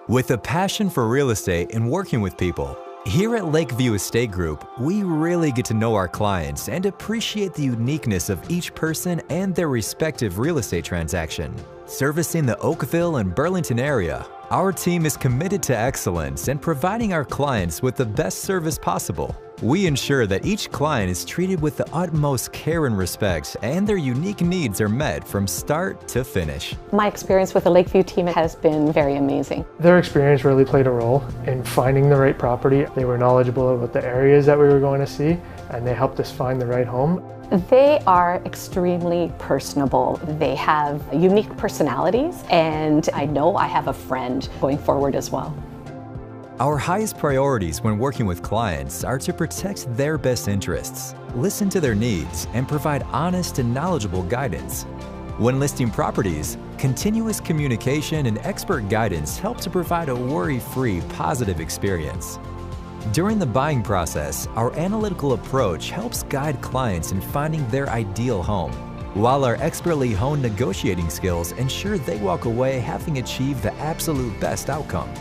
With a passion for real estate and working with people, here at Lakeview Estate Group, we really get to know our clients and appreciate the uniqueness of each person and their respective real estate transaction. Servicing the Oakville and Burlington area, our team is committed to excellence and providing our clients with the best service possible. We ensure that each client is treated with the utmost care and respect, and their unique needs are met from start to finish. My experience with the Lakeview team has been very amazing. Their experience really played a role in finding the right property. They were knowledgeable about the areas that we were going to see, and they helped us find the right home. They are extremely personable. They have unique personalities, and I know I have a friend going forward as well. Our highest priorities when working with clients are to protect their best interests, listen to their needs, and provide honest and knowledgeable guidance. When listing properties, continuous communication and expert guidance help to provide a worry-free, positive experience. During the buying process, our analytical approach helps guide clients in finding their ideal home, while our expertly honed negotiating skills ensure they walk away having achieved the absolute best outcome.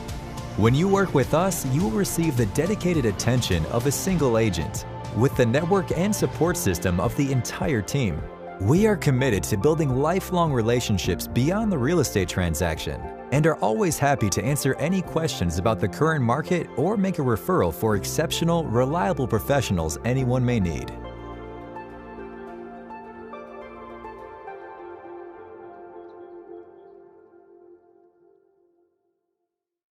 When you work with us, you will receive the dedicated attention of a single agent, with the network and support system of the entire team. We are committed to building lifelong relationships beyond the real estate transaction, and are always happy to answer any questions about the current market or make a referral for exceptional, reliable professionals anyone may need.